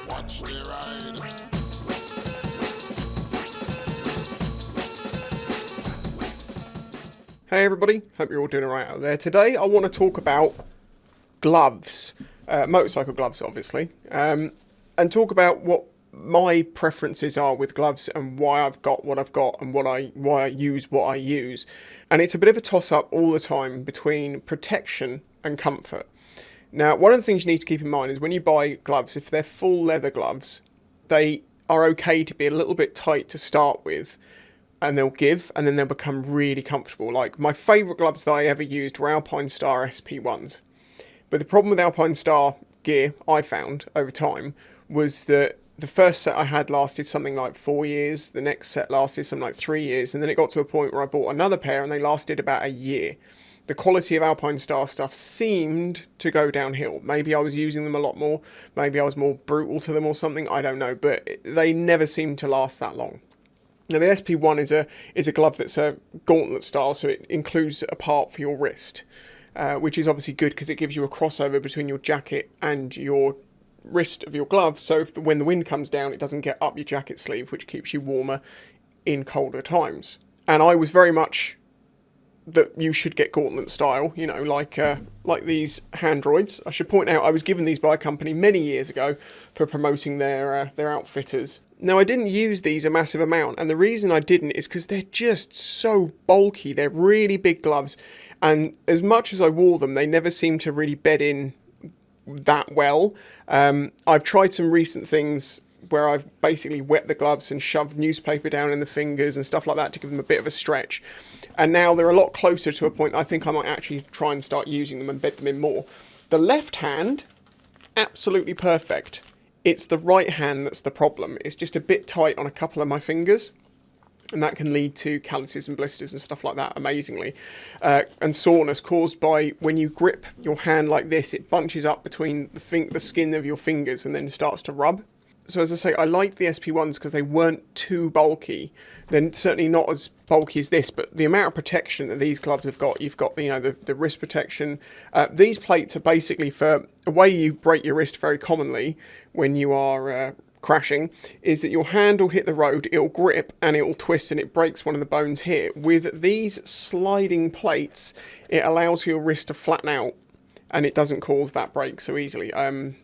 Watch the ride. Hey everybody, hope you're all doing alright out there. Today I want to talk about gloves, motorcycle gloves obviously, and talk about what my preferences are with gloves and why I've got what I've got and why I use what I use. And it's a bit of a toss up all the time between protection and comfort. Now, one of the things you need to keep in mind is when you buy gloves, if they're full leather gloves, they are okay to be a little bit tight to start with, and they'll give, and then they'll become really comfortable. Like, my favourite gloves that I ever used were Alpine Star SP1s. But the problem with Alpine Star gear, I found over time, was that the first set I had lasted something like 4 years, the next set lasted something like 3 years, and then it got to a point where I bought another pair and they lasted about a year. The quality of Alpine Star stuff seemed to go downhill. Maybe I was using them a lot more, maybe I was more brutal to them or something, I don't know, but they never seemed to last that long. Now the SP1 is a glove that's a gauntlet style, so it includes a part for your wrist, which is obviously good because it gives you a crossover between your jacket and your wrist of your glove, so when the wind comes down it doesn't get up your jacket sleeve, which keeps you warmer in colder times. And I was very much that you should get gauntlet style, you know, like these Handroids. I should point out I was given these by a company many years ago for promoting their outfitters. Now, I didn't use these a massive amount, and the reason I didn't is because they're just so bulky. They're really big gloves, and as much as I wore them, they never seemed to really bed in that well. I've tried some recent things where I've basically wet the gloves and shoved newspaper down in the fingers and stuff like that to give them a bit of a stretch. And now they're a lot closer to a point I think I might actually try and start using them and bed them in more. The left hand, absolutely perfect. It's the right hand that's the problem. It's just a bit tight on a couple of my fingers, and that can lead to calluses and blisters and stuff like that, amazingly. And soreness caused by when you grip your hand like this, it bunches up between the skin of your fingers and then starts to rub. So as I say, I like the SP1s because they weren't too bulky. They're certainly not as bulky as this, but the amount of protection that these gloves have got, you've got the wrist protection. These plates are basically for a way you break your wrist very commonly when you are crashing, is that your hand will hit the road, it'll grip and it will twist and it breaks one of the bones here. With these sliding plates, it allows your wrist to flatten out and it doesn't cause that break so easily. I'm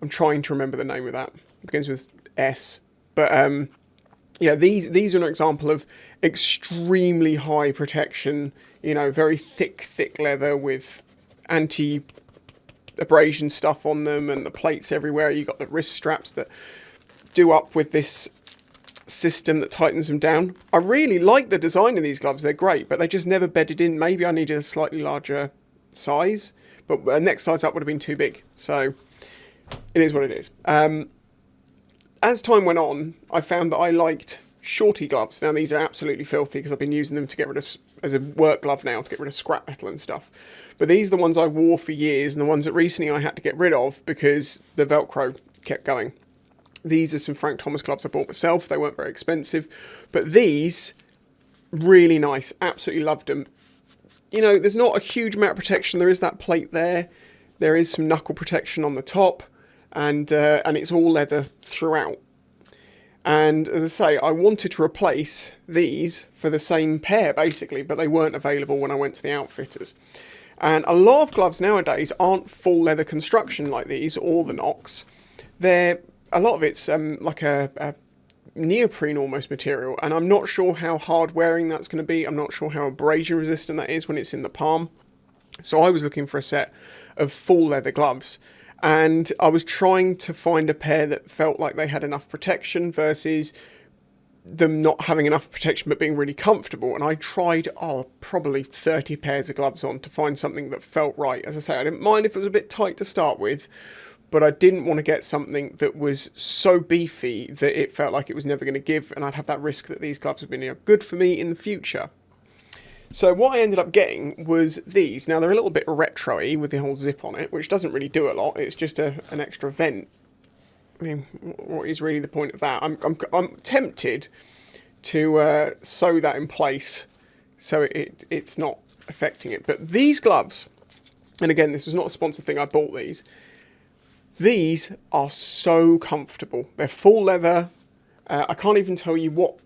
trying to remember the name of that. It begins with S. But yeah, these are an example of extremely high protection, you know, very thick leather with anti-abrasion stuff on them and the plates everywhere. You've got the wrist straps that do up with this system that tightens them down. I really like the design of these gloves. They're great, but they just never bedded in. Maybe I needed a slightly larger size, but next size up would have been too big. So it is what it is. As time went on, I found that I liked shorty gloves. Now, these are absolutely filthy because I've been using them to get rid of, as a work glove now, to get rid of scrap metal and stuff. But these are the ones I wore for years and the ones that recently I had to get rid of because the Velcro kept going. These are some Frank Thomas gloves I bought myself. They weren't very expensive. But these, really nice. Absolutely loved them. You know, there's not a huge amount of protection. There is that plate there. There is some knuckle protection on the top. And it's all leather throughout. And as I say, I wanted to replace these for the same pair, basically, but they weren't available when I went to the outfitters. And a lot of gloves nowadays aren't full leather construction like these, or the Nox. A lot of it's like a neoprene almost material, and I'm not sure how hard wearing that's going to be. I'm not sure how abrasion resistant that is when it's in the palm. So I was looking for a set of full leather gloves. And I was trying to find a pair that felt like they had enough protection versus them not having enough protection but being really comfortable. And I tried, probably 30 pairs of gloves on to find something that felt right. As I say, I didn't mind if it was a bit tight to start with, but I didn't want to get something that was so beefy that it felt like it was never going to give, and I'd have that risk that these gloves would be good for me in the future. So what I ended up getting was these. Now, they're a little bit retro-y with the whole zip on it, which doesn't really do a lot. It's just an extra vent. I mean, what is really the point of that? I'm tempted to sew that in place so it's not affecting it. But these gloves, and again, this was not a sponsored thing, I bought these. These are so comfortable. They're full leather. I can't even tell you what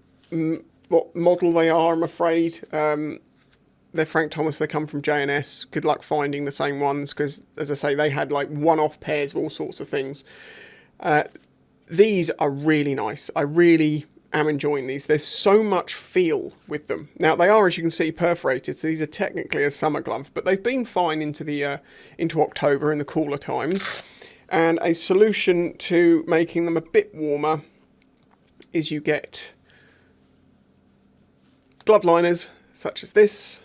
model they are, I'm afraid. They're Frank Thomas, they come from J&S. Good luck finding the same ones because, as I say, they had like one-off pairs of all sorts of things. These are really nice. I really am enjoying these. There's so much feel with them. Now, they are, as you can see, perforated, so these are technically a summer glove, but they've been fine into October in the cooler times. And a solution to making them a bit warmer is you get glove liners such as this,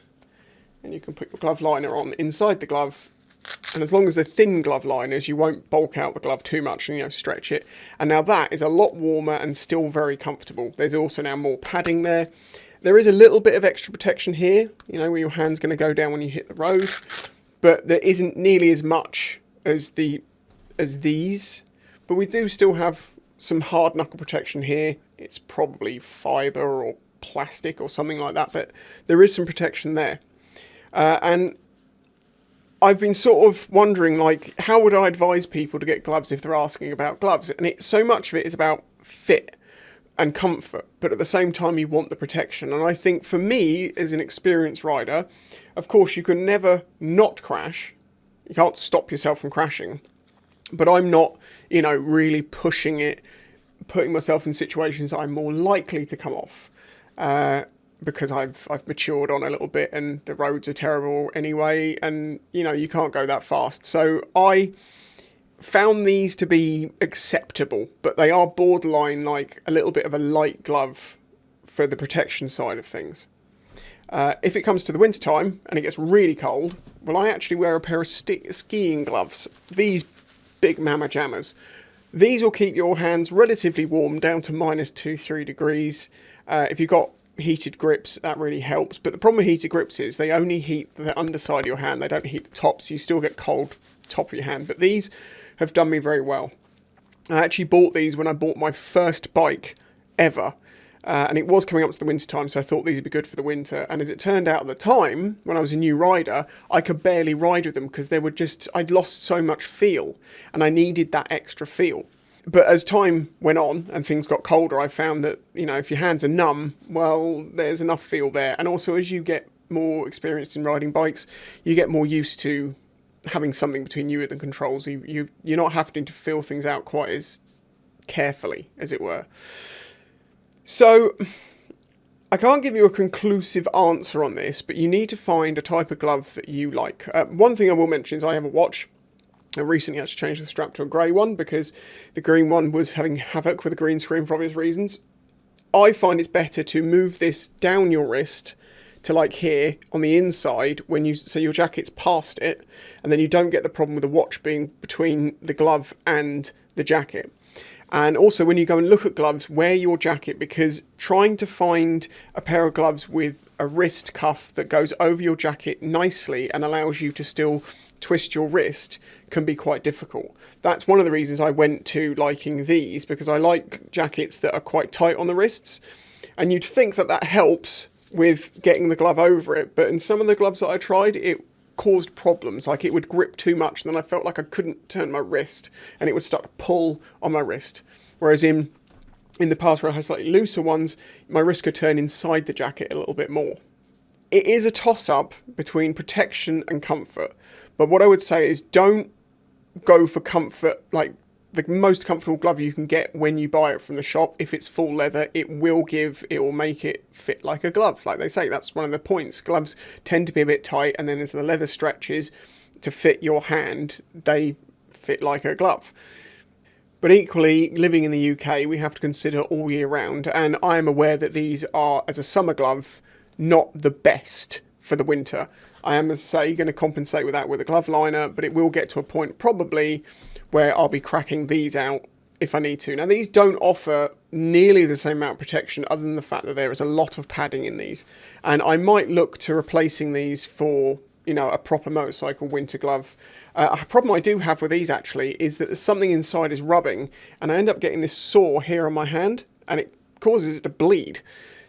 and you can put your glove liner on inside the glove, and as long as they're thin glove liners you won't bulk out the glove too much and stretch it. And now that is a lot warmer and still very comfortable. There's also now more padding there. There is a little bit of extra protection here, where your hand's going to go down when you hit the road, but there isn't nearly as much as these, but we do still have some hard knuckle protection here. It's probably fibre or plastic or something like that, but there is some protection there. And I've been sort of wondering, like, how would I advise people to get gloves if they're asking about gloves? And so much of it is about fit and comfort, but at the same time you want the protection. And I think for me, as an experienced rider, of course you can never not crash. You can't stop yourself from crashing. But I'm not, really pushing it, putting myself in situations I'm more likely to come off. Because I've matured on a little bit and the roads are terrible anyway, and you can't go that fast. So I found these to be acceptable, but they are borderline like a little bit of a light glove for the protection side of things. If it comes to the winter time and it gets really cold, well, I actually wear a pair of skiing gloves. These big Mama Jammers. These will keep your hands relatively warm down to -2-3 degrees. If you've got heated grips, that really helps. But the problem with heated grips is they only heat the underside of your hand. They don't heat the top, so you still get cold top of your hand. But these have done me very well. I actually bought these when I bought my first bike ever. And it was coming up to the winter time, so I thought these would be good for the winter. And as it turned out at the time, when I was a new rider, I could barely ride with them because I'd lost so much feel and I needed that extra feel. But as time went on and things got colder, I found that, if your hands are numb, well, there's enough feel there. And also, as you get more experienced in riding bikes, you get more used to having something between you and the controls. You're not having to feel things out quite as carefully, as it were. So I can't give you a conclusive answer on this, but you need to find a type of glove that you like. One thing I will mention is I have a watch. I recently had to change the strap to a grey one because the green one was having havoc with the green screen for obvious reasons. I find it's better to move this down your wrist to like here on the inside so your jacket's past it, and then you don't get the problem with the watch being between the glove and the jacket. And also, when you go and look at gloves, wear your jacket, because trying to find a pair of gloves with a wrist cuff that goes over your jacket nicely and allows you to still twist your wrist can be quite difficult. That's one of the reasons I went to liking these, because I like jackets that are quite tight on the wrists. And you'd think that that helps with getting the glove over it, but in some of the gloves that I tried, it caused problems. Like, it would grip too much, and then I felt like I couldn't turn my wrist and it would start to pull on my wrist. Whereas in the past, where I had slightly looser ones, my wrist could turn inside the jacket a little bit more. It is a toss-up between protection and comfort, but what I would say is don't go for comfort. Like, the most comfortable glove you can get when you buy it from the shop, if it's full leather, it will make it fit like a glove. Like they say, that's one of the points. Gloves tend to be a bit tight, and then as the leather stretches to fit your hand, they fit like a glove. But equally, living in the UK, we have to consider all year round, and I am aware that these are, as a summer glove, not the best for the winter. I am, as I say, going to compensate with that with a glove liner, but it will get to a point probably where I'll be cracking these out if I need to. Now, these don't offer nearly the same amount of protection, other than the fact that there is a lot of padding in these. And I might look to replacing these for, a proper motorcycle winter glove. A problem I do have with these, actually, is that something inside is rubbing, and I end up getting this sore here on my hand, and it causes it to bleed.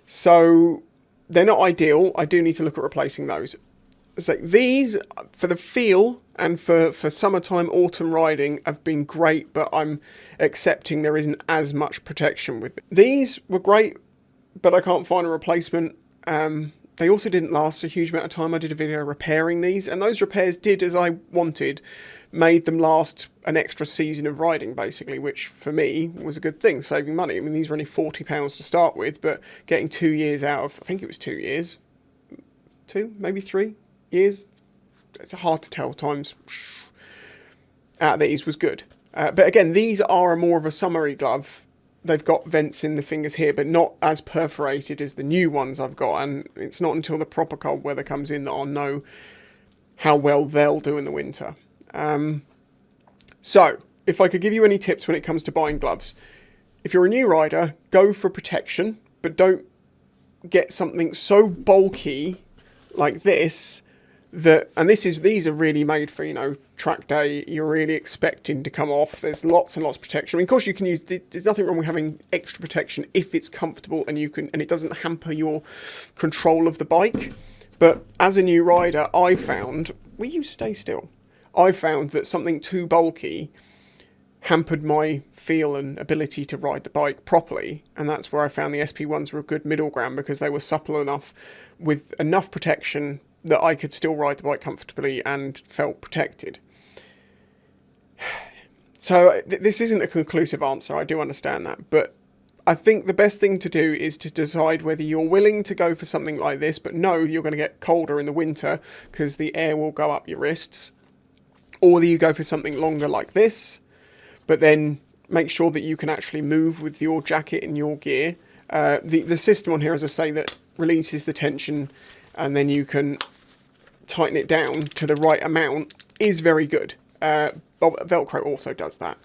So they're not ideal. I do need to look at replacing those. So these, for the feel and for summertime, autumn riding, have been great, but I'm accepting there isn't as much protection with them. These were great, but I can't find a replacement. They also didn't last a huge amount of time. I did a video repairing these, and those repairs did as I wanted, made them last an extra season of riding, basically, which for me was a good thing, saving money. I mean, these were only £40 to start with, but getting 2 years out of, I think it was 2 years, 2, maybe 3 years, it's hard to tell, times out of these was good. But again, these are more of a summery glove. They've got vents in the fingers here, but not as perforated as the new ones I've got. And it's not until the proper cold weather comes in that I'll know how well they'll do in the winter. So, if I could give you any tips when it comes to buying gloves, if you're a new rider, go for protection, but don't get something so bulky like this that, and these are really made for, you know, track day. You're really expecting to come off. There's lots and lots of protection. I mean, of course you can use, there's nothing wrong with having extra protection if it's comfortable and and it doesn't hamper your control of the bike. But as a new rider, I found, will you stay still? I found that something too bulky hampered my feel and ability to ride the bike properly, and that's where I found the SP1s were a good middle ground, because they were supple enough with enough protection that I could still ride the bike comfortably and felt protected. So this isn't a conclusive answer, I do understand that, but I think the best thing to do is to decide whether you're willing to go for something like this, but know you're going to get colder in the winter because the air will go up your wrists, or whether you go for something longer like this, but then make sure that you can actually move with your jacket and your gear. The system on here, as I say, that releases the tension and then you can tighten it down to the right amount is very good. Velcro also does that.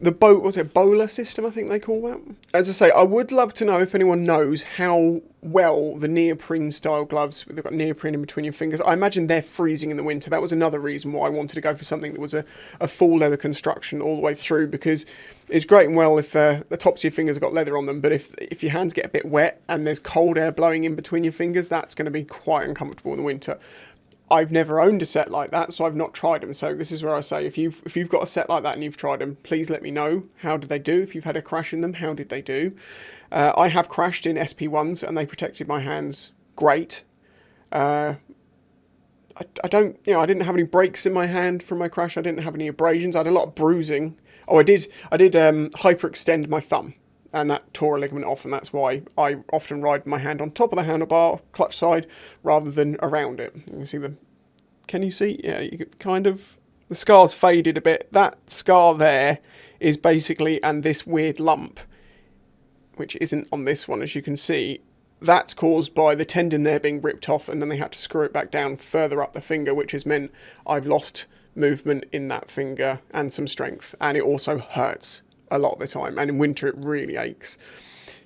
The Bowler system, I think they call that. As I say, I would love to know if anyone knows how well the neoprene style gloves, they've got neoprene in between your fingers, I imagine they're freezing in the winter. That was another reason why I wanted to go for something that was a full leather construction all the way through, because it's great and well if the tops of your fingers have got leather on them, but if your hands get a bit wet and there's cold air blowing in between your fingers, that's going to be quite uncomfortable in the winter. I've never owned a set like that, so I've not tried them. So this is where I say, if you've got a set like that and you've tried them, please let me know. How did they do? If you've had a crash in them, how did they do? I have crashed in SP1s and they protected my hands great. I didn't have any breaks in my hand from my crash. I didn't have any abrasions. I had a lot of bruising. Oh, I did hyperextend my thumb, and that tore a ligament off, and that's why I often ride my hand on top of the handlebar, clutch side, rather than around it. You can see can you see? Yeah, you could kind of, the scar's faded a bit. That scar there is basically, and this weird lump, which isn't on this one, as you can see, that's caused by the tendon there being ripped off, and then they had to screw it back down further up the finger, which has meant I've lost movement in that finger and some strength, and it also hurts a lot of the time, and in winter it really aches.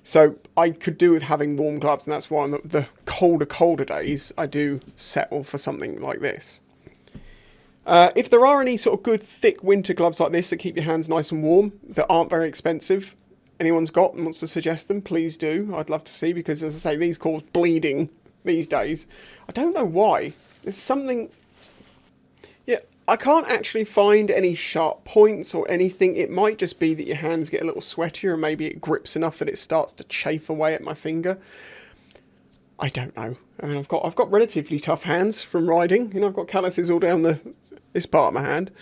So I could do with having warm gloves, and that's why on the colder days I do settle for something like this. If there are any sort of good thick winter gloves like this that keep your hands nice and warm, that aren't very expensive, anyone's got and wants to suggest them, please do. I'd love to see, because as I say, these cause bleeding these days. I don't know why. There's something... Yeah, I can't actually find any sharp points or anything. It might just be that your hands get a little sweatier and maybe it grips enough that it starts to chafe away at my finger. I don't know. I mean, I've got relatively tough hands from riding. You know, I've got calluses all down this part of my hand.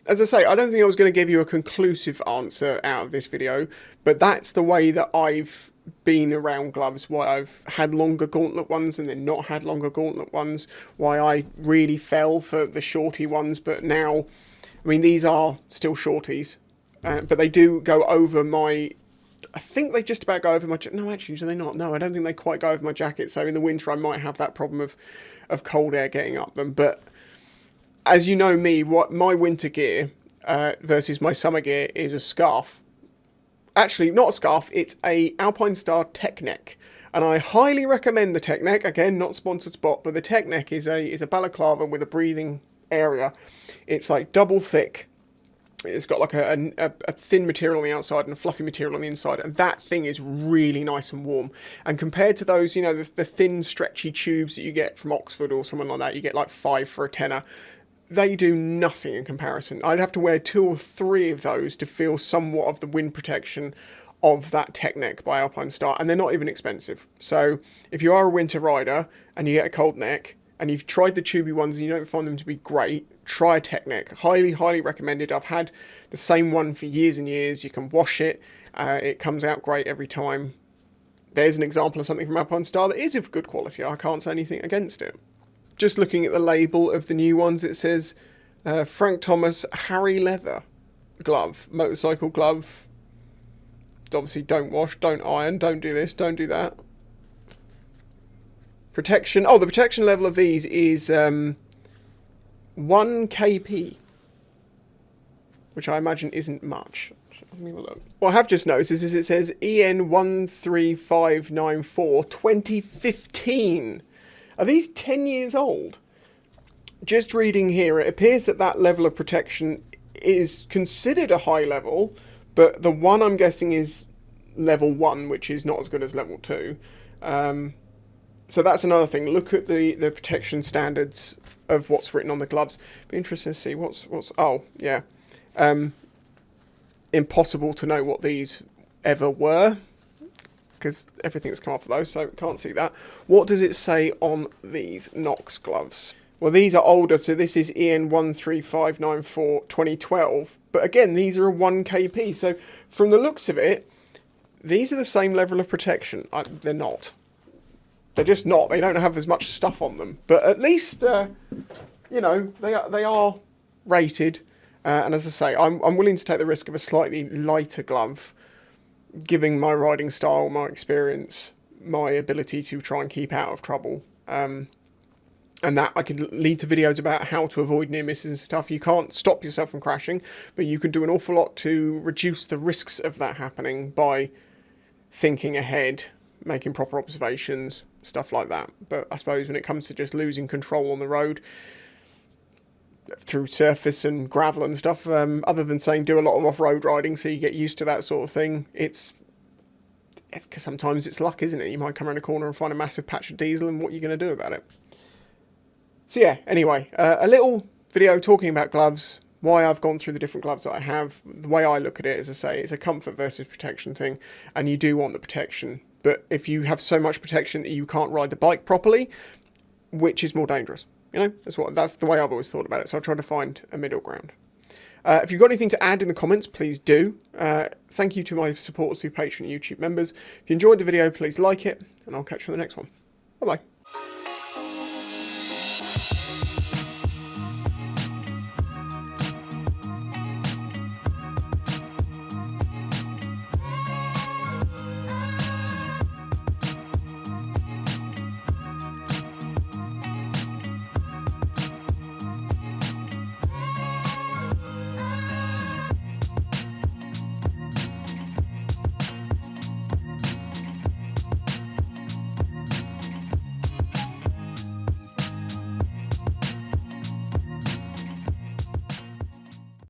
As I say, I don't think I was going to give you a conclusive answer out of this video, but that's the way that I've been around gloves, why I've had longer gauntlet ones and then not had longer gauntlet ones, why I really fell for the shorty ones, but now, I mean, these are still shorties, but they do go over my, I think they just about go over my, no, actually, do they not? No, I don't think they quite go over my jacket, so in the winter I might have that problem of cold air getting up them, but as you know me, what my winter gear versus my summer gear is a scarf. Actually, not a scarf, it's a Alpinestar Tech Neck. And I highly recommend the Tech Neck. Again, not sponsored spot, but the Tech Neck is a balaclava with a breathing area. It's like double thick. It's got like a thin material on the outside and a fluffy material on the inside, and that thing is really nice and warm. And compared to those, you know, the thin, stretchy tubes that you get from Oxford or someone like that, you get like 5 for a tenner. They do nothing in comparison. I'd have to wear 2 or 3 of those to feel somewhat of the wind protection of that Tech-Neck by Alpinestar, and they're not even expensive. So if you are a winter rider and you get a cold neck, and you've tried the tubey ones and you don't find them to be great, try a Tech-Neck. Highly, highly recommended. I've had the same one for years and years. You can wash it. It comes out great every time. There's an example of something from Alpinestar that is of good quality. I can't say anything against it. Just looking at the label of the new ones, it says Frank Thomas Harry Leather glove, motorcycle glove. Obviously don't wash, don't iron, don't do this, don't do that. Protection. Oh, the protection level of these is 1 kp, which I imagine isn't much. Let me have a look. What I have just noticed is it says EN 13594 2015. Are these 10 years old? Just reading here, it appears that that level of protection is considered a high level, but the one I'm guessing is level 1, which is not as good as level 2. So that's another thing. Look at the protection standards of what's written on the gloves. Be interesting to see what's. Oh, yeah. Impossible to know what these ever were, because everything's come off of those, so can't see that. What does it say on these Nox gloves? Well, these are older, so this is EN 13594 2012. But again, these are a 1 kp. So from the looks of it, these are the same level of protection. They're not. They're just not. They don't have as much stuff on them. But at least, you know, they are rated. And as I say, I'm willing to take the risk of a slightly lighter glove, giving my riding style, my experience, my ability to try and keep out of trouble. And that I can lead to videos about how to avoid near misses and stuff. You can't stop yourself from crashing, but you can do an awful lot to reduce the risks of that happening by thinking ahead, making proper observations, stuff like that. But I suppose when it comes to just losing control on the road through surface and gravel and stuff, other than saying do a lot of off-road riding so you get used to that sort of thing, it's because sometimes it's luck, isn't it? You might come around a corner and find a massive patch of diesel, and what are you going to do about it? So yeah, anyway, a little video talking about gloves, why I've gone through the different gloves that I have. The way I look at it, as I say, it's a comfort versus protection thing, and you do want the protection. But if you have so much protection that you can't ride the bike properly, which is more dangerous? You know, that's the way I've always thought about it. So I try to find a middle ground. If you've got anything to add in the comments, please do. Thank you to my supporters through Patreon and YouTube members. If you enjoyed the video, please like it, and I'll catch you on the next one. Bye-bye.